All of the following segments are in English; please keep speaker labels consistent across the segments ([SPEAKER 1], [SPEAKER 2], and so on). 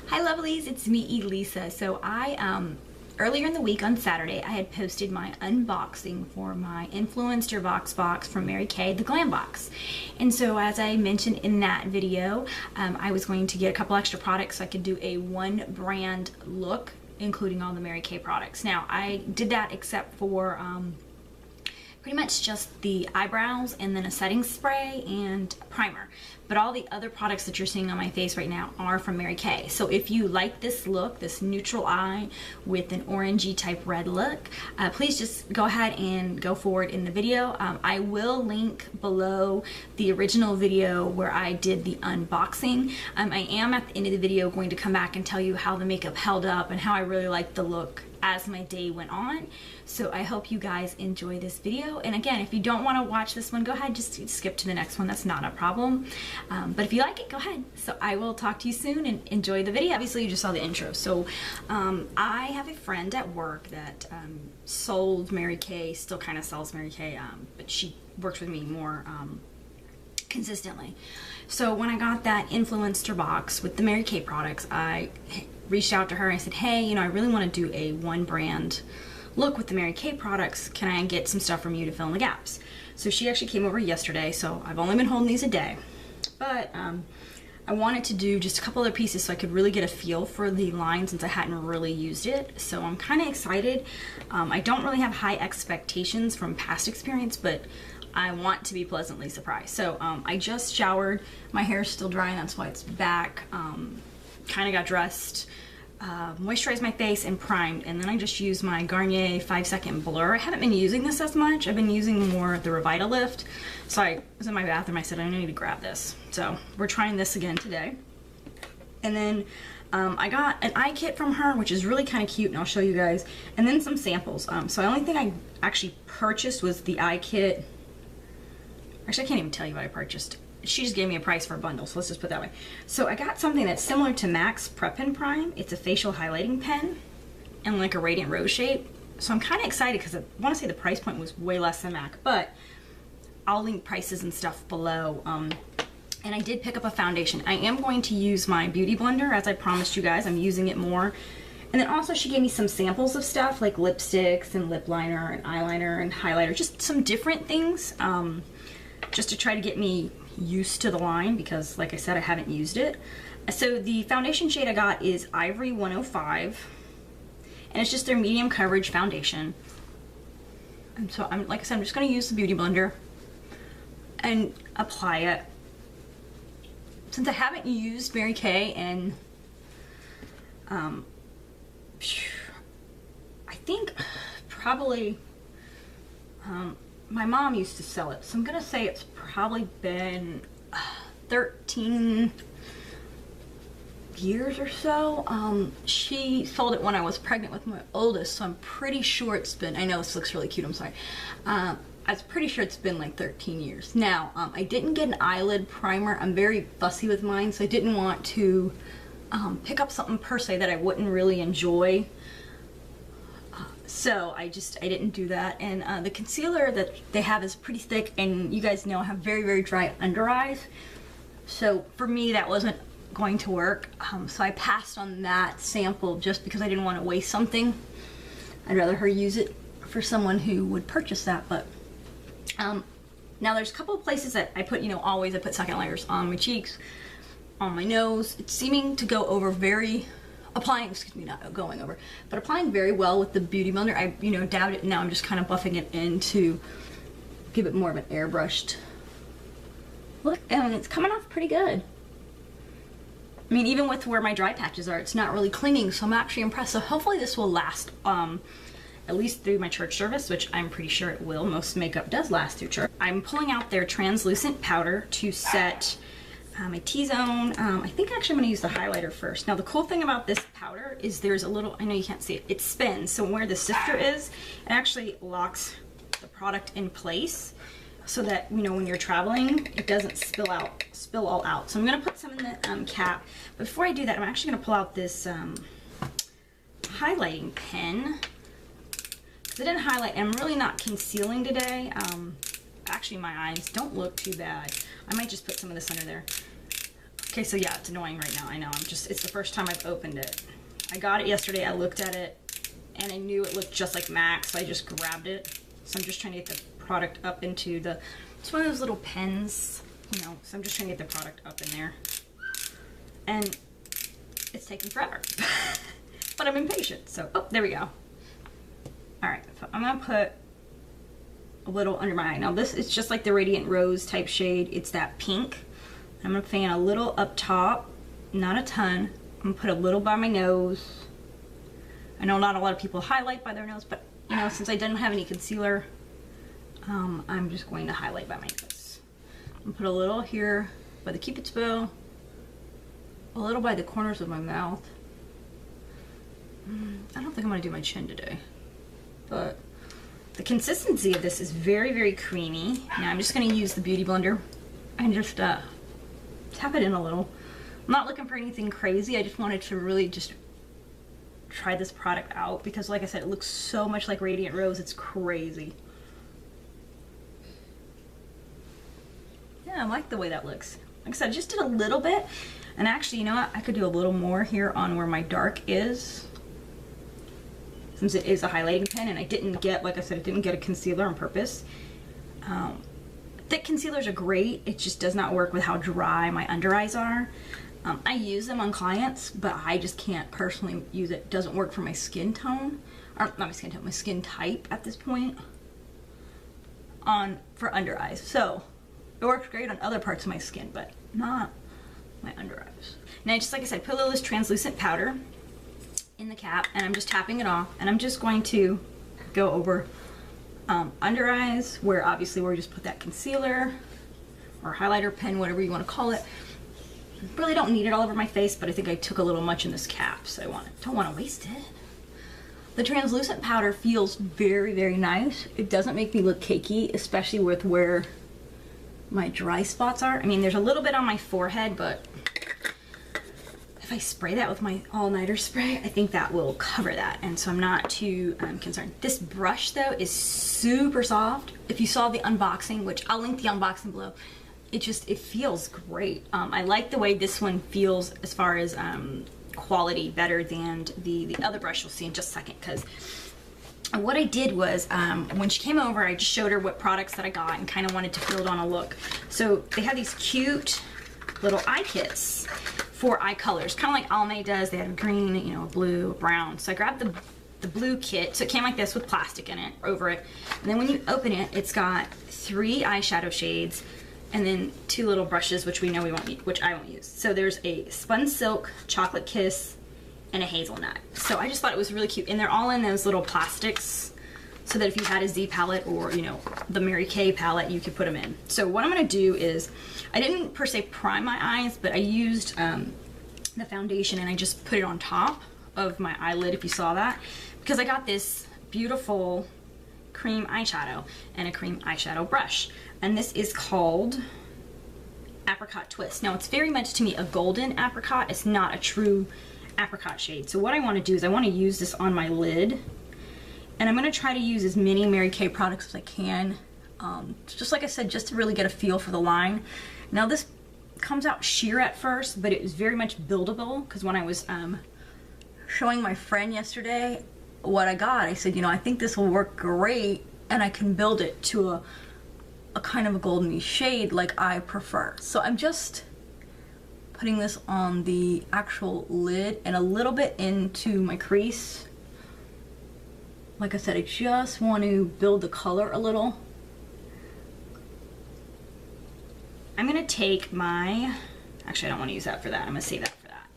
[SPEAKER 1] Hi lovelies, it's me Elisa. So earlier in the week on Saturday I had posted my unboxing for my Influencer box from Mary Kay, the Glam Box. And so as I mentioned in that video, I was going to get a couple extra products so I could do a one brand look including all the Mary Kay products. Now I did that except for pretty much just the eyebrows and then a setting spray and a primer. But all the other products that you're seeing on my face right now are from Mary Kay. So if you like this look, this neutral eye with an orangey type red look, please just go ahead and go forward in the video. I will link below the original video where I did the unboxing. I am at the end of the video going to come back and tell you how the makeup held up and how I really liked the look as my day went on. So I hope you guys enjoy this video. And again, if you don't want to watch this one, go ahead, just skip to the next one. That's not a problem. But if you like it, go ahead. So I will talk to you soon and enjoy the video. Obviously, you just saw the intro. So I have a friend at work that sold Mary Kay, still kind of sells Mary Kay, but she works with me more consistently. So when I got that Influencer box with the Mary Kay products, I reached out to her and I said, hey, you know, I really want to do a one brand look with the Mary Kay products. Can I get some stuff from you to fill in the gaps? So she actually came over yesterday, so I've only been holding these a day. But I wanted to do just a couple other pieces so I could really get a feel for the line since I hadn't really used it. So I'm kind of excited. I don't really have high expectations from past experience, but I want to be pleasantly surprised. So I just showered. My hair is still dry, and that's why it's back. Kind of got dressed, moisturized my face, and primed, and then I just used my Garnier 5-second blur. I haven't been using this as much. I've been using more the Revitalift. So I was in my bathroom, I said I need to grab this. So we're trying this again today. And then I got an eye kit from her, which is really kind of cute, and I'll show you guys. And then some samples. So the only thing I actually purchased was the eye kit. Actually, I can't even tell you what I purchased. She just gave me a price for a bundle, so let's just put it that way. So I got something that's similar to MAC's Prep and Prime. It's a facial highlighting pen and like a radiant rose shape. So I'm kind of excited because I want to say the price point was way less than MAC, but I'll link prices and stuff below. And I did pick up a foundation. I am going to use my beauty blender as I promised you guys. I'm using it more. And then also she gave me some samples of stuff like lipsticks and lip liner and eyeliner and highlighter, just some different things just to try to get me used to the line because, like I said, I haven't used it. So the foundation shade I got is Ivory 105, and it's just their medium coverage foundation. And so like I said, I'm just going to use the beauty blender and apply it. Since I haven't used Mary Kay and I think probably my mom used to sell it, so I'm gonna say it's probably been 13 years or so. She sold it when I was pregnant with my oldest, so I'm pretty sure it's been, I know this looks really cute, I'm sorry. I was pretty sure it's been like 13 years. Now, I didn't get an eyelid primer. I'm very fussy with mine, so I didn't want to pick up something per se that I wouldn't really enjoy. So I didn't do that. And the concealer that they have is pretty thick, and you guys know I have very, very dry under eyes. So for me, that wasn't going to work. So I passed on that sample just because I didn't want to waste something. I'd rather her use it for someone who would purchase that. But now there's a couple of places that I put, you know, always I put second layers on my cheeks, on my nose. It's seeming to go over applying very well with the beauty blender. I, you know, dabbed it, and now I'm just kind of buffing it in to give it more of an airbrushed look, and it's coming off pretty good. I mean, even with where my dry patches are, it's not really clinging, so I'm actually impressed. So hopefully this will last at least through my church service, which I'm pretty sure it will. Most makeup does last through church. I'm pulling out their translucent powder to set my T-zone. I think actually I'm going to use the highlighter first. Now the cool thing about this powder is there's a little, I know you can't see it, it spins. So where the sifter is, it actually locks the product in place so that, you know, when you're traveling, it doesn't spill all out. So I'm going to put some in the cap. But before I do that, I'm actually going to pull out this highlighting pen. Because I didn't highlight, and I'm really not concealing today. Actually, my eyes don't look too bad. I might just put some of this under there. Okay, so yeah, it's annoying right now. I know, it's the first time I've opened it. I got it yesterday, I looked at it, and I knew it looked just like MAC, so I just grabbed it. So I'm just trying to get the product up into the, it's one of those little pens, you know, so I'm just trying to get the product up in there. And it's taking forever, but I'm impatient, so, oh, there we go. All right, so I'm gonna put a little under my eye. Now this is just like the Radiant Rose type shade. It's that pink. I'm gonna fan a little up top, not a ton. I'm gonna put a little by my nose. I know not a lot of people highlight by their nose, but you know, since I didn't have any concealer, I'm just going to highlight by my nose. I'm gonna put a little here by the Cupid's bow, a little by the corners of my mouth. I don't think I'm gonna do my chin today, but the consistency of this is very, very creamy. Now I'm just gonna use the Beauty Blender and just tap it in a little. I'm not looking for anything crazy. I just wanted to really just try this product out because, like I said, it looks so much like Radiant Rose. It's crazy. Yeah, I like the way that looks. Like I said, I just did a little bit. And actually, you know what? I could do a little more here on where my dark is, since it is a highlighting pen, and I didn't get, like I said, I didn't get a concealer on purpose. Thick concealers are great. It just does not work with how dry my under eyes are. I use them on clients, but I just can't personally use it. It doesn't work for my skin tone, or not my skin tone, my skin type at this point for under eyes. So it works great on other parts of my skin, but not my under eyes. Now, just like I said, put a little of this translucent powder in the cap, and I'm just tapping it off, and I'm just going to go over under eyes, where obviously we just put that concealer or highlighter pen, whatever you want to call it. Really don't need it all over my face, but I think I took a little much in this cap, so I don't want to waste it. The translucent powder feels very, very nice. It doesn't make me look cakey, especially with where my dry spots are. I mean, there's a little bit on my forehead, but if I spray that with my all-nighter spray, I think that will cover that, and so I'm not too concerned. This brush, though, is super soft. If you saw the unboxing, which I'll link the unboxing below, it feels great. I like the way this one feels as far as quality, better than the other brush you'll see in just a second, because what I did was, when she came over, I just showed her what products that I got and kind of wanted to build on a look. So they have these cute little eye kits for eye colors, kind of like Almay does. They have a green, you know, a blue, a brown. So I grabbed the blue kit. So it came like this with plastic in it over it. And then when you open it, it's got 3 eyeshadow shades and then 2 little brushes, which we know we won't use, which I won't use. So there's a Spun Silk, Chocolate Kiss, and a Hazelnut. So I just thought it was really cute. And they're all in those little plastics, so that if you had a Z palette or, you know, the Mary Kay palette, you could put them in. So what I'm gonna do is, I didn't per se prime my eyes, but I used the foundation and I just put it on top of my eyelid, if you saw that, because I got this beautiful cream eyeshadow and a cream eyeshadow brush. And this is called Apricot Twist. Now, it's very much to me a golden apricot. It's not a true apricot shade. So what I wanna do is I wanna use this on my lid, and I'm gonna try to use as many Mary Kay products as I can. Just like I said, just to really get a feel for the line. Now this comes out sheer at first, but it was very much buildable, because when I was showing my friend yesterday what I got, I said, you know, I think this will work great, and I can build it to a kind of a goldeny shade like I prefer. So I'm just putting this on the actual lid and a little bit into my crease. Like I said, I just want to build the color a little. I'm gonna take my, actually I don't want to use that for that, I'm gonna save that for that.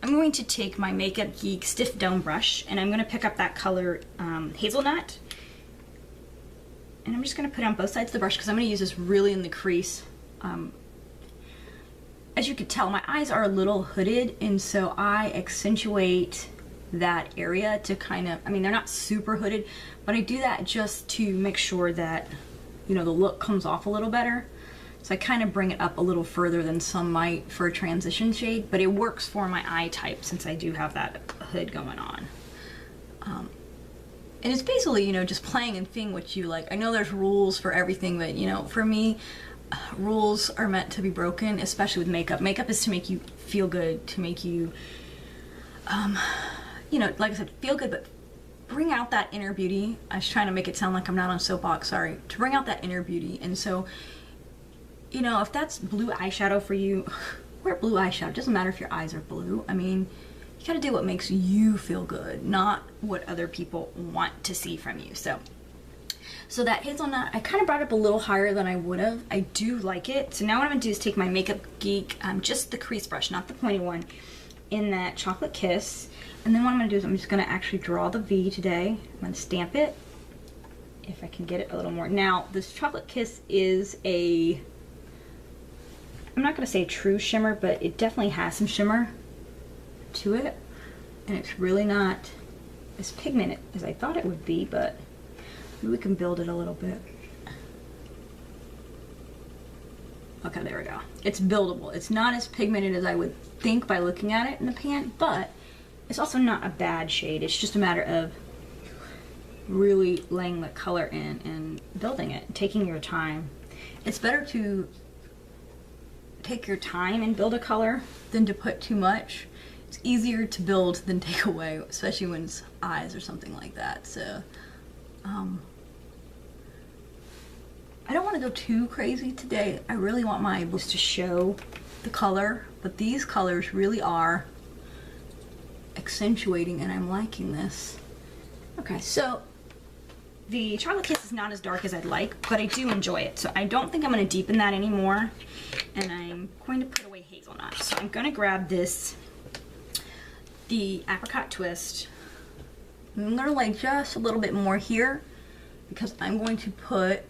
[SPEAKER 1] I'm going to take my Makeup Geek Stiff Dome brush, and I'm gonna pick up that color Hazelnut, and I'm just gonna put it on both sides of the brush, because I'm gonna use this really in the crease. As you can tell, my eyes are a little hooded, and so I accentuate that area to kind of, I mean, they're not super hooded, but I do that just to make sure that, you know, the look comes off a little better. So I kind of bring it up a little further than some might for a transition shade, but it works for my eye type since I do have that hood going on. And it's basically, you know, just playing and seeing what you like. I know there's rules for everything, but, you know, for me, rules are meant to be broken, especially with makeup. Makeup is to make you feel good, to make you, you know, like I said, feel good, but bring out that inner beauty. I was trying to make it sound like I'm not on soapbox, sorry. To bring out that inner beauty. And so, you know, if that's blue eyeshadow for you, wear blue eyeshadow. It doesn't matter if your eyes are blue. I mean, you gotta do what makes you feel good, not what other people want to see from you. So that hazelnut, I kind of brought it up a little higher than I would have. I do like it. So now what I'm gonna do is take my Makeup Geek, just the crease brush, not the pointy one, in that Chocolate Kiss. And then what I'm gonna do is I'm just gonna actually draw the V today. I'm gonna stamp it, if I can get it a little more. Now, this Chocolate Kiss is a, I'm not gonna say a true shimmer, but it definitely has some shimmer to it. And it's really not as pigmented as I thought it would be, but maybe we can build it a little bit. Okay, there we go. It's buildable. It's not as pigmented as I would think by looking at it in the pan, but it's also not a bad shade. It's just a matter of really laying the color in and building it, taking your time. It's better to take your time and build a color than to put too much. It's easier to build than take away, especially when it's eyes or something like that. So I don't want to go too crazy today. I really want my eyebrows to show the color, but these colors really are accentuating, and I'm liking this. Okay, so the Chocolate Kiss is not as dark as I'd like, but I do enjoy it. So I don't think I'm going to deepen that anymore, and I'm going to put away hazelnut. So I'm going to grab this, the Apricot Twist. I'm going to lay just a little bit more here because I'm going to put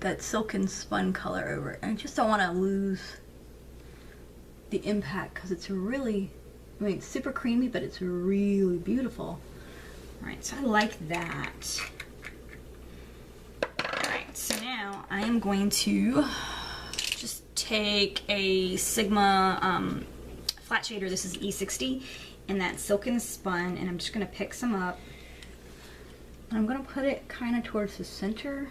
[SPEAKER 1] that silken spun color over it. I just don't want to lose the impact because it's really, I mean, it's super creamy, but it's really beautiful. All right, so I like that. All right, so now I am going to just take a Sigma flat shader. This is E60, and that silken spun, and I'm just gonna pick some up. And I'm gonna put it kind of towards the center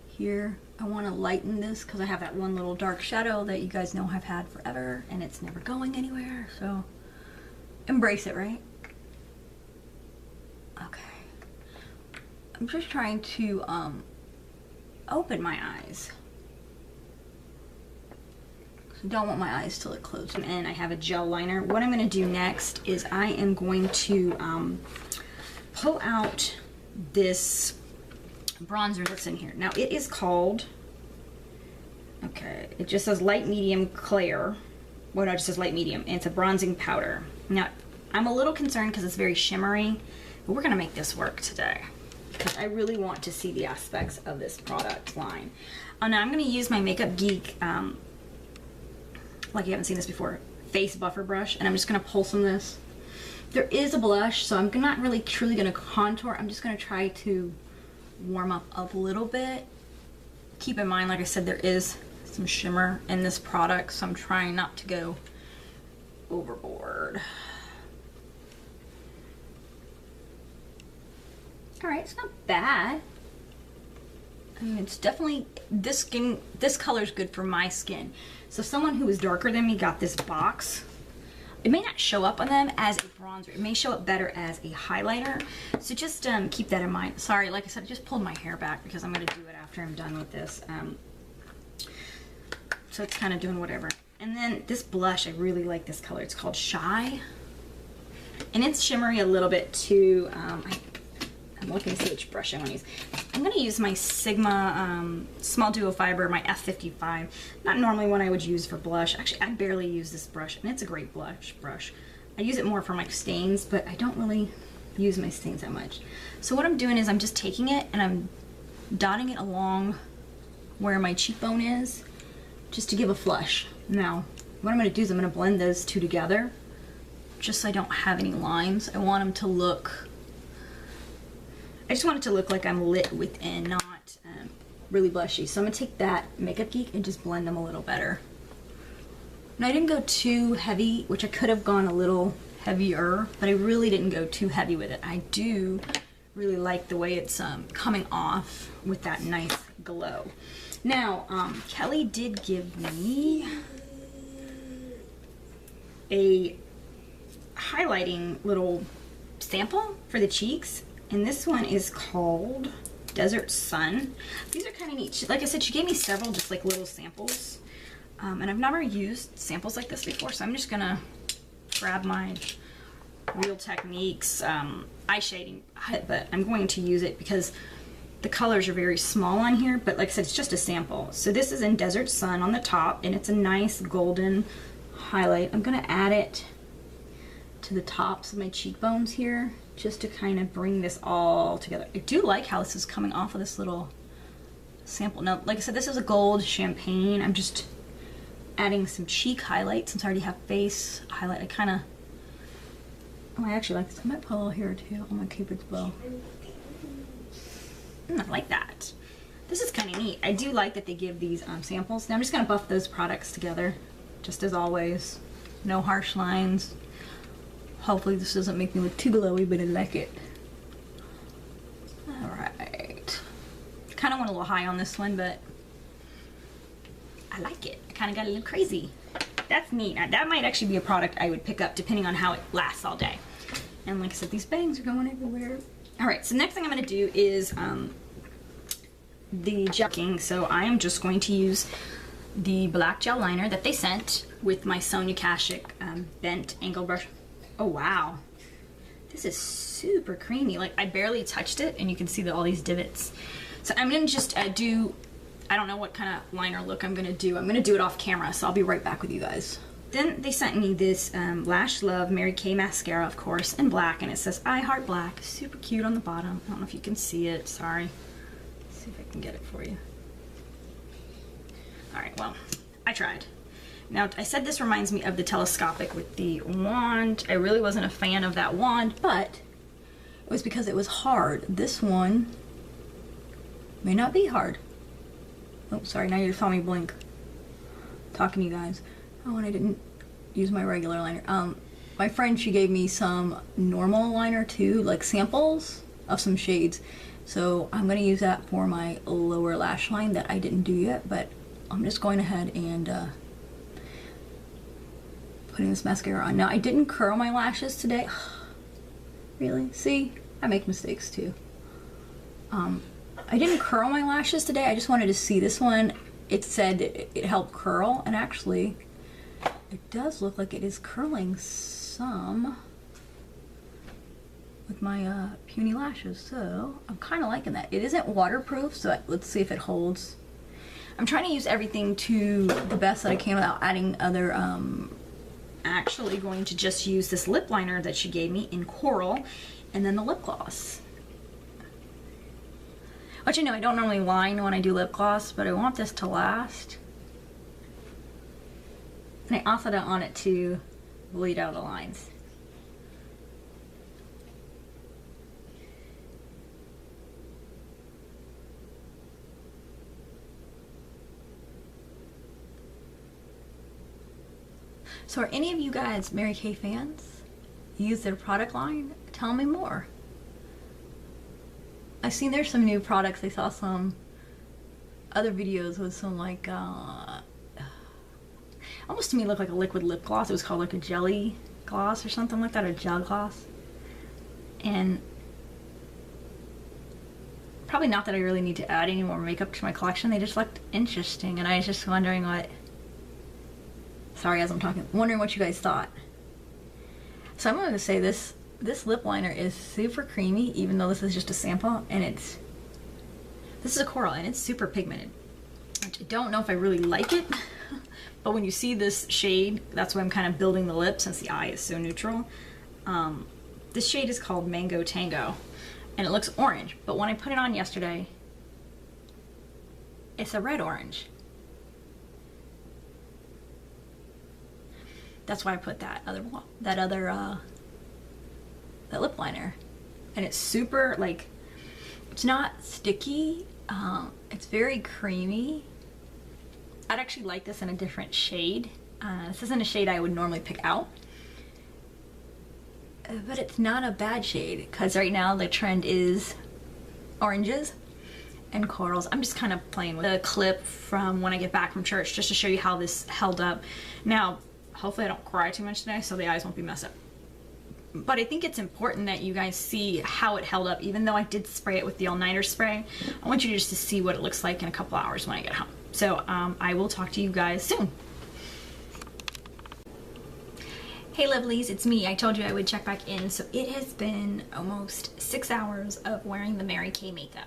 [SPEAKER 1] here. I want to lighten this because I have that one little dark shadow that you guys know I've had forever, and it's never going anywhere, so embrace it, right? Okay. I'm just trying to open my eyes. So don't want my eyes to look closed. And I have a gel liner. What I'm going to do next is I am going to pull out this bronzer that's in here. Now it is called, okay, it just says light medium Claire. Well, no, it just says light medium, and it's a bronzing powder. Now I'm a little concerned because it's very shimmery, but we're gonna make this work today because I really want to see the aspects of this product line. Now I'm gonna use my Makeup Geek, like you haven't seen this before, face buffer brush, and I'm just gonna pull some of this. There is a blush, so I'm not really truly gonna contour. I'm just gonna try to warm up a little bit. Keep in mind, like I said, there is some shimmer in this product, so I'm trying not to go overboard. All right, it's not bad. I mean, it's definitely, this color is good for my skin. So if someone who is darker than me got this box, it may not show up on them as a bronzer. It may show up better as a highlighter. So just keep that in mind. Sorry, like I said, I just pulled my hair back because I'm gonna do it after I'm done with this. So it's kind of doing whatever. And then this blush, I really like this color. It's called Shy. And it's shimmery a little bit too. I'm looking to see which brush I want to use. I'm going to use my Sigma Small Duo Fiber, my F55. Not normally one I would use for blush. Actually, I barely use this brush, and it's a great brush. I use it more for my stains, but I don't really use my stains that much. So what I'm doing is I'm just taking it and I'm dotting it along where my cheekbone is, just to give a flush. Now, what I'm going to do is I'm going to blend those two together, just so I don't have any lines. I want them to look, I just want it to look like I'm lit within, not really blushy. So I'm going to take that Makeup Geek and just blend them a little better. And I didn't go too heavy, which I could have gone a little heavier, but I really didn't go too heavy with it. I do really like the way it's coming off with that nice glow. Now, Kelly did give me a highlighting little sample for the cheeks, and this one is called Desert Sun. These are kind of neat. Like I said, she gave me several just like little samples, and I've never used samples like this before, so I'm just gonna grab my Real Techniques eye shading, but I'm going to use it because the colors are very small on here, but like I said, it's just a sample. So this is in Desert Sun on the top, and it's a nice golden highlight. I'm gonna add it to the tops of my cheekbones here, just to kind of bring this all together. I do like how this is coming off of this little sample. Now, like I said, this is a gold champagne. I'm just adding some cheek highlight since I already have face highlight. I kind of, oh, I actually like this. I might put a little here too on my cupid's bow. I like that. This is kind of neat. I do like that they give these samples. Now I'm just gonna buff those products together, just as always. No harsh lines. Hopefully this doesn't make me look too glowy, but I like it. Alright. Kind of went a little high on this one, but I like it. I kind of got a little crazy. That's neat. That might actually be a product I would pick up depending on how it lasts all day. And like I said, these bangs are going everywhere. Alright, so next thing I'm going to do is the gel. So I am just going to use the black gel liner that they sent with my Sonia Kashuk bent angle brush. Oh wow, this is super creamy. Like I barely touched it and you can see all these divots. So I'm gonna just do, I don't know what kind of liner look I'm gonna do. I'm gonna do it off camera, so I'll be right back with you guys. Then they sent me this Lash Love Mary Kay mascara, of course, in black, and it says I Heart Black. Super cute on the bottom. I don't know if you can see it, sorry. Let's see if I can get it for you. Alright, well, I tried. Now, I said this reminds me of the telescopic with the wand. I really wasn't a fan of that wand, but it was because it was hard. This one may not be hard. Oh, sorry, now you saw me blink. Talking to you guys. Oh, and I didn't use my regular liner. My friend, she gave me some normal liner too, like samples of some shades. So I'm gonna use that for my lower lash line that I didn't do yet, but I'm just going ahead and putting this mascara on. Now, I didn't curl my lashes today. Really? See? I make mistakes too. I didn't curl my lashes today. I just wanted to see this one. It said it helped curl, and actually, it does look like it is curling some with my puny lashes, so I'm kind of liking that. It isn't waterproof, so let's see if it holds. I'm trying to use everything to the best that I can without adding other actually going to just use this lip liner that she gave me in Coral, and then the lip gloss. Which, you know, I don't normally line when I do lip gloss, but I want this to last. And I also don't want it to bleed out the lines. So are any of you guys Mary Kay fans? Use their product line? Tell me more. I've seen there's some new products. I saw some other videos with some like, almost to me looked like a liquid lip gloss. It was called like a jelly gloss or something like that, or gel gloss. And probably not that I really need to add any more makeup to my collection. They just looked interesting, and I was just wondering what, sorry as I'm talking, wondering what you guys thought. So I'm going to say this lip liner is super creamy, even though this is just a sample, and this is a coral, and it's super pigmented. Which I don't know if I really like it, but when you see this shade, that's why I'm kind of building the lip since the eye is so neutral. This shade is called Mango Tango, and it looks orange, but when I put it on yesterday, it's a red orange. That's why I put that lip liner, and it's super, like, it's not sticky, it's very creamy. I'd actually like this in a different shade. This isn't a shade I would normally pick out. but it's not a bad shade because right now the trend is oranges and corals. I'm just kind of playing with a clip from when I get back from church just to show you how this held up. Now, hopefully I don't cry too much today so the eyes won't be messed up. But I think it's important that you guys see how it held up. Even though I did spray it with the Eyeliner spray, I want you just to see what it looks like in a couple hours when I get home. So I will talk to you guys soon. Hey lovelies, it's me. I told you I would check back in. So it has been almost 6 hours of wearing the Mary Kay makeup.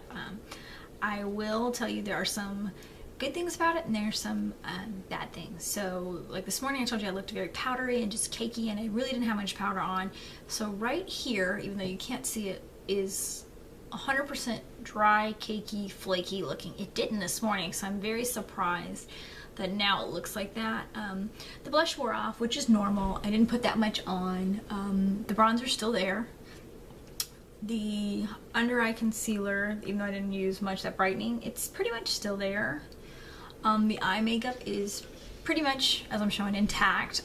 [SPEAKER 1] I will tell you there are some good things about it and there's some bad things. So like this morning I told you I looked very powdery and just cakey and I really didn't have much powder on. So right here, even though you can't see it, is 100% dry, cakey, flaky looking. It didn't this morning, so I'm very surprised that now it looks like that. The blush wore off, which is normal. I didn't put that much on. The bronzer's still there. The under eye concealer, even though I didn't use much, that brightening, it's pretty much still there. The eye makeup is pretty much, as I'm showing, intact.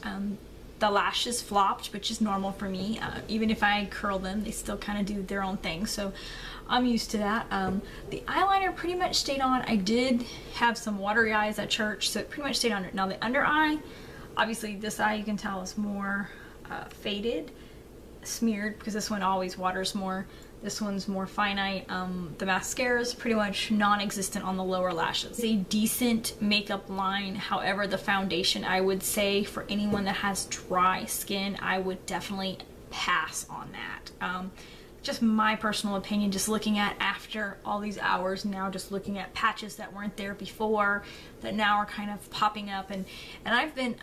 [SPEAKER 1] The lashes flopped, which is normal for me. Even if I curl them, they still kind of do their own thing, so I'm used to that. The eyeliner pretty much stayed on. I did have some watery eyes at church, so it pretty much stayed on. Now the under eye, obviously this eye you can tell is more faded, smeared, because this one always waters more. This one's more finite. The mascara is pretty much non-existent on the lower lashes. It's a decent makeup line. However, the foundation, I would say for anyone that has dry skin, I would definitely pass on that. Just my personal opinion, just looking at after all these hours now, just looking at patches that weren't there before that now are kind of popping up, and I've been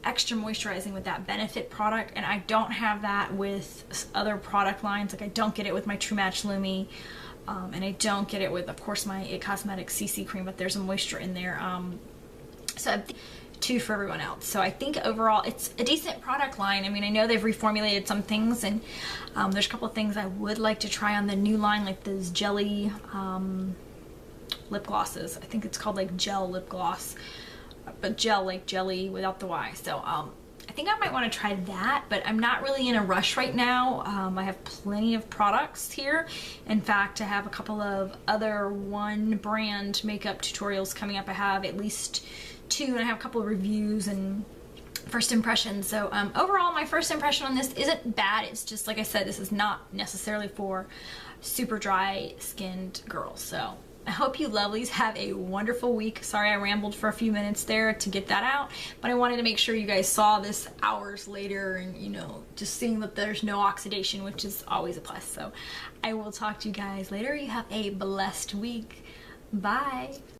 [SPEAKER 1] extra moisturizing with that Benefit product, and I don't have that with other product lines. Like I don't get it with my True Match Lume, and I don't get it with, of course, my It Cosmetics CC cream, but there's a moisture in there. So I two for everyone else. So I think overall it's a decent product line. I mean, I know they've reformulated some things, and there's a couple of things I would like to try on the new line, like those jelly lip glosses. I think it's called like gel lip gloss, but gel like jelly without the Y. So I think I might want to try that, but I'm not really in a rush right now. I have plenty of products here. In fact, I have a couple of other one brand makeup tutorials coming up. I have at least 2, and I have a couple of reviews and first impressions. So overall, my first impression on this isn't bad. It's just, like I said, this is not necessarily for super dry skinned girls. So I hope you lovelies have a wonderful week. Sorry I rambled for a few minutes there to get that out, but I wanted to make sure you guys saw this hours later, and you know, just seeing that there's no oxidation, which is always a plus. So I will talk to you guys later. You have a blessed week. Bye.